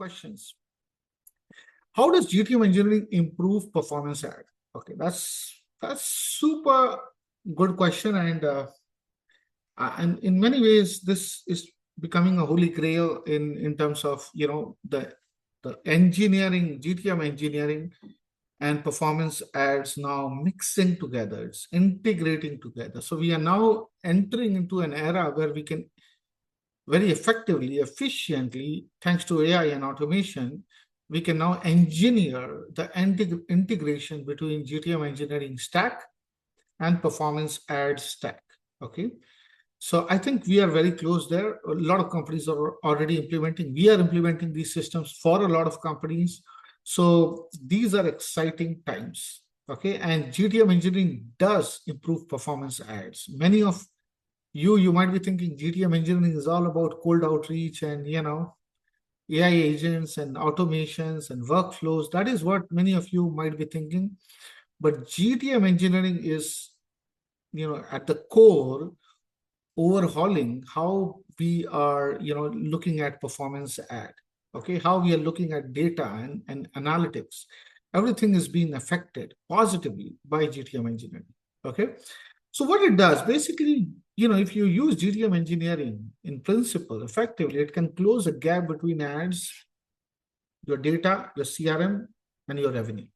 questions. How does GTM engineering improve performance ad? Okay, that's super good question, and in many ways this is becoming a holy grail in terms of the engineering, GTM engineering and performance ads now mixing together, it's integrating together. So we are now entering into an era where we can very effectively, efficiently, thanks to AI and automation, we can now engineer the integration between GTM engineering stack and performance ad stack. Okay. So I think we are very close there. A lot of companies are already implementing. We are implementing these systems for a lot of companies. So these are exciting times. Okay. And GTM engineering does improve performance ads. Many of you might be thinking GTM engineering is all about cold outreach and AI agents and automations and workflows. That is what many of you might be thinking. But GTM engineering is, at the core, overhauling how we are, looking at performance ad. Okay, how we are looking at data and analytics. Everything is being affected positively by GTM engineering. Okay, so what it does, basically, if you use GTM engineering in principle effectively, it can close a gap between ads, your data, your CRM, and your revenue.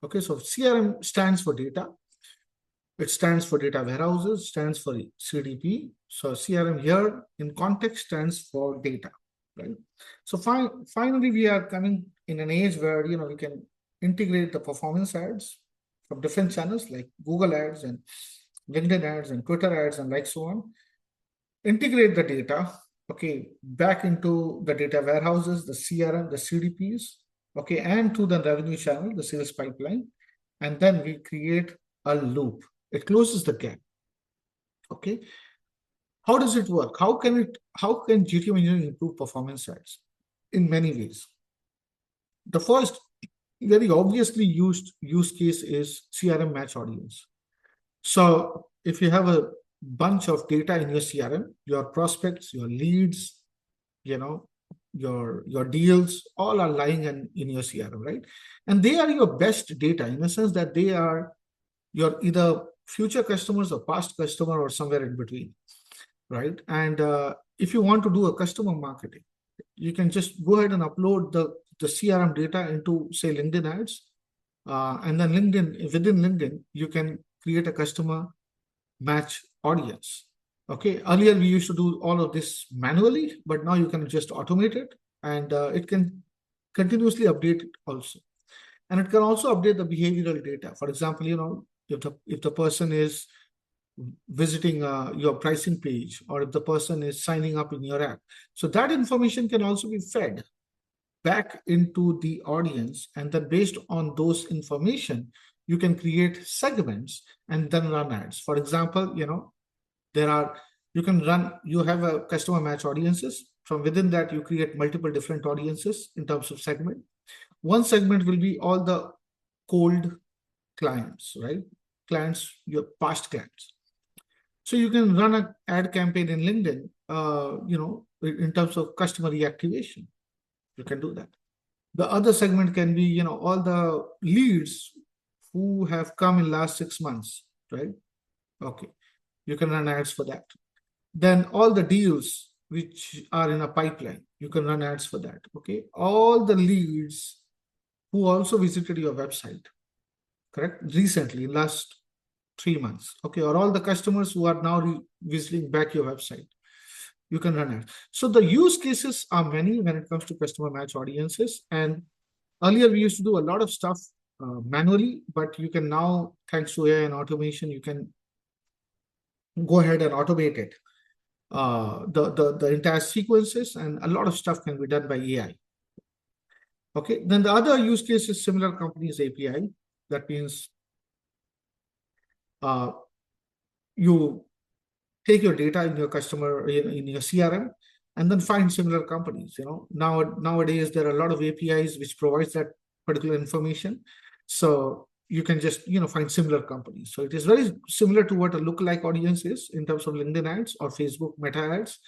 Okay, so CRM stands for data. It stands for data warehouses, stands for CDP. So CRM here in context stands for data, right? So finally, we are coming in an age where, we can integrate the performance ads from different channels like Google ads and LinkedIn ads and Twitter ads and like so on. Integrate the data, okay, back into the data warehouses, the CRM, the CDPs, okay, and to the revenue channel, the sales pipeline. And then we create a loop. It closes the gap. Okay. How does it work? How can GTM engineering improve performance ads? In many ways. The first very obviously used use case is CRM match audience. So if you have a bunch of data in your CRM, your prospects, your leads, your deals, all are lying in your CRM, right? And they are your best data in the sense that they are your either future customers or past customer or somewhere in between, right? And if you want to do a customer marketing, you can just go ahead and upload the CRM data into, say, LinkedIn ads. And then within LinkedIn, you can create a customer match audience. Okay. Earlier, we used to do all of this manually, but now you can just automate it, and it can continuously update it also. And it can also update the behavioral data. For example, if the person is visiting your pricing page, or if the person is signing up in your app, so that information can also be fed back into the audience, and then based on those information, you can create segments and then run ads. For example, you have a customer match audiences. From within that, you create multiple different audiences in terms of segment. One segment will be all the cold clients, right? Clients, your past clients. So you can run an ad campaign in LinkedIn, in terms of customer reactivation. You can do that. The other segment can be, all the leads who have come in last 6 months, right? Okay. You can run ads for that. Then all the deals which are in a pipeline, you can run ads for that. Okay. All the leads who also visited your website, correct? Recently, last 3 months. Okay. Or all the customers who are now visiting back your website, you can run ads. So the use cases are many when it comes to customer match audiences. And earlier we used to do a lot of stuff manually, but you can now, thanks to AI and automation, you can go ahead and automate it. The entire sequences, and a lot of stuff can be done by AI. Okay. Then the other use case is similar companies API. That means you take your data in your customer, in your CRM, and then find similar companies. Nowadays there are a lot of APIs which provides that particular information. So you can just find similar companies. So it is very similar to what a lookalike audience is in terms of LinkedIn ads or Facebook Meta ads,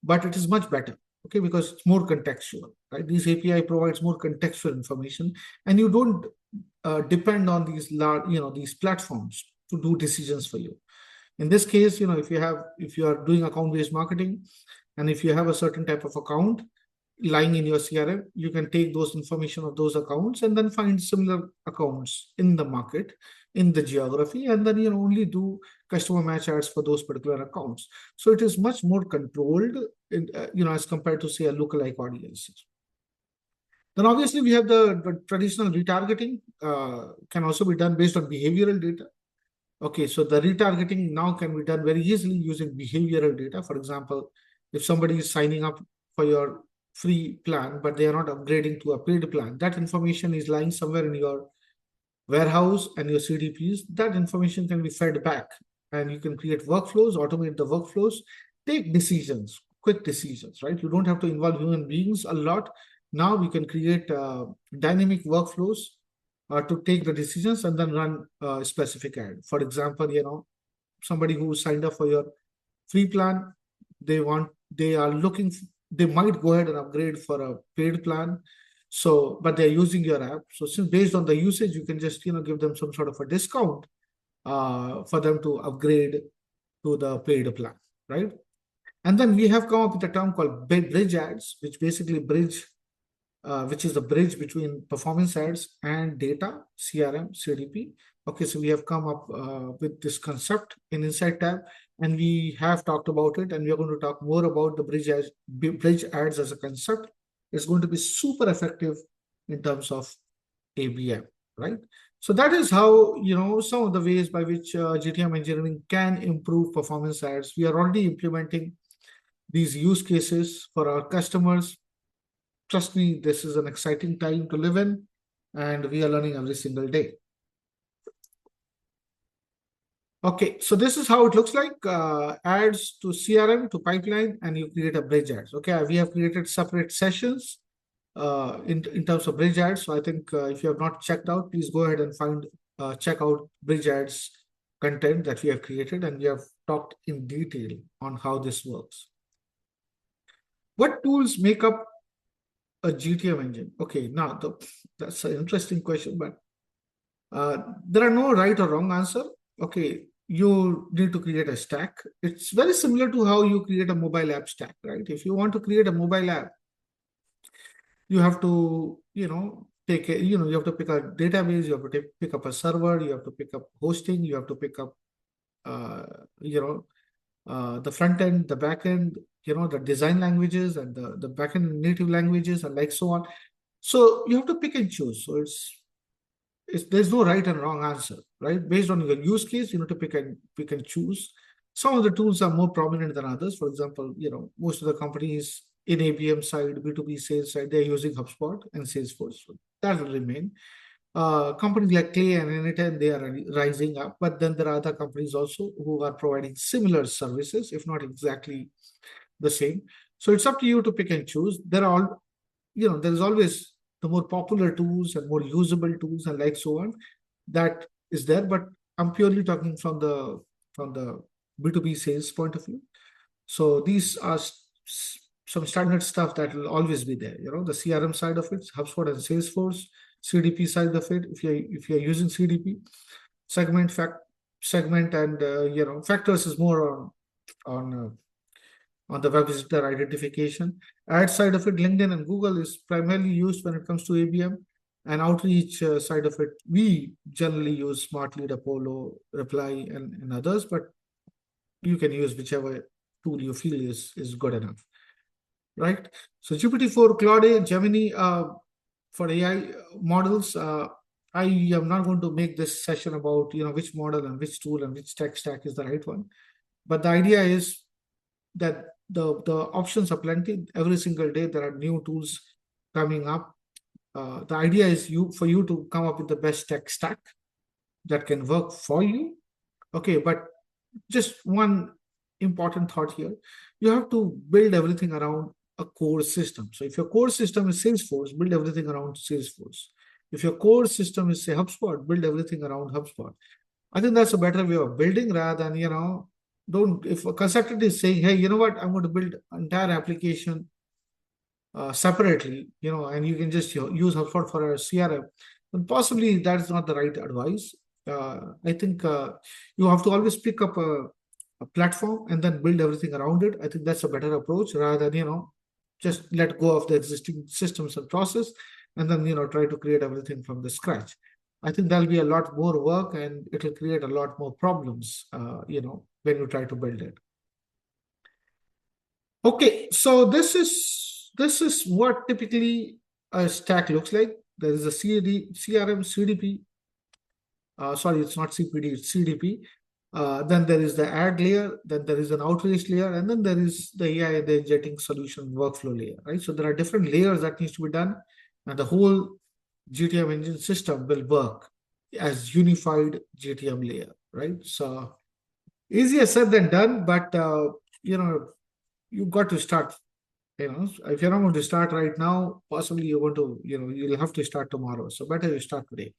but it is much better. okay, because it's more contextual, right? This API provides more contextual information, and you don't depend on these large, these platforms to do decisions for you. In this case, if you are doing account-based marketing, and if you have a certain type of account lying in your CRM, you can take those information of those accounts and then find similar accounts in the market, in the geography, and then only do customer match ads for those particular accounts. So it is much more controlled, as compared to, say, a lookalike audiences. Then obviously we have the traditional retargeting, can also be done based on behavioral data. Okay, so the retargeting now can be done very easily using behavioral data. For example, if somebody is signing up for your free plan, but they are not upgrading to a paid plan, that information is lying somewhere in your warehouse and your CDPs. That information can be fed back, and you can create workflows, automate the workflows, take decisions, quick decisions, right? You don't have to involve human beings a lot. Now we can create dynamic workflows to take the decisions and then run a specific ad. For example, somebody who signed up for your free plan, they might go ahead and upgrade for a paid plan. So, but they're using your app. So since based on the usage, you can just, give them some sort of a discount for them to upgrade to the paid plan, right? And then we have come up with a term called bridge ads, which basically which is the bridge between performance ads and data, CRM, CDP. Okay, so we have come up with this concept in Insight tab, and we have talked about it, and we are going to talk more about the bridge ads as a concept. It's going to be super effective in terms of ABM, right? So that is how, some of the ways by which GTM engineering can improve performance ads. We are already implementing these use cases for our customers. Trust me, this is an exciting time to live in, and we are learning every single day. Okay, so this is how it looks like. Ads to CRM to pipeline, and you create a bridge ads. Okay, we have created separate sessions in terms of bridge ads. So I think if you have not checked out, please go ahead and check out bridge ads content that we have created, and we have talked in detail on how this works. What tools make up a GTM engine? Okay, now that's an interesting question, but there are no right or wrong answer. Okay, you need to create a stack. It's very similar to how you create a mobile app stack, right? If you want to create a mobile app, you have to, you have to pick a database, you have to pick up a server, you have to pick up hosting, you have to pick up, the front end, the back end, the design languages and the back end native languages and like so on. So you have to pick and choose. So there's no right and wrong answer, right? Based on your use case, you need to pick and choose. Some of the tools are more prominent than others. For example, most of the companies in ABM side, B2B sales side, they're using HubSpot and Salesforce. So that will remain. Companies like Clay and Anytime, they are rising up, but then there are other companies also who are providing similar services, if not exactly the same. So it's up to you to pick and choose. There is always the more popular tools and more usable tools and like so on that is there, but I'm purely talking from the B2B sales point of view. So these are some standard stuff that will always be there. The CRM side of it, HubSpot and Salesforce. CDP side of it, if you're using CDP, segment and factors is more on the web visitor identification. Ad side of it, LinkedIn and Google is primarily used when it comes to ABM, and outreach side of it, we generally use Smart Lead, Apollo, Reply, and others, but you can use whichever tool you feel is good enough, right? So GPT-4, Claude, Gemini, for AI models, I am not going to make this session about which model and which tool and which tech stack is the right one. But the idea is that the options are plenty. Every single day there are new tools coming up. The idea is for you to come up with the best tech stack that can work for you. Okay, but just one important thought here. You have to build everything around a core system. So if your core system is Salesforce, build everything around Salesforce. If your core system is, say, HubSpot, build everything around HubSpot. I think that's a better way of building rather than, if a consultant is saying, hey, you know what, I'm going to build an entire application separately, and you can just use HubSpot for a CRM, then possibly that's not the right advice. I think you have to always pick up a platform and then build everything around it. I think that's a better approach rather than, just let go of the existing systems and process and then, try to create everything from the scratch. I think there'll be a lot more work and it'll create a lot more problems, when you try to build it. Okay, so this is what typically a stack looks like. There is a CRM, CDP. Sorry, it's not CPD, it's CDP. Then there is the ad layer, then there is an outreach layer, and then there is the AI, the injecting solution workflow layer, right? So there are different layers that needs to be done, and the whole GTM engine system will work as unified GTM layer, right? So easier said than done, but you got to start. If you're not going to start right now, possibly you're going to, you'll have to start tomorrow. So better you start today.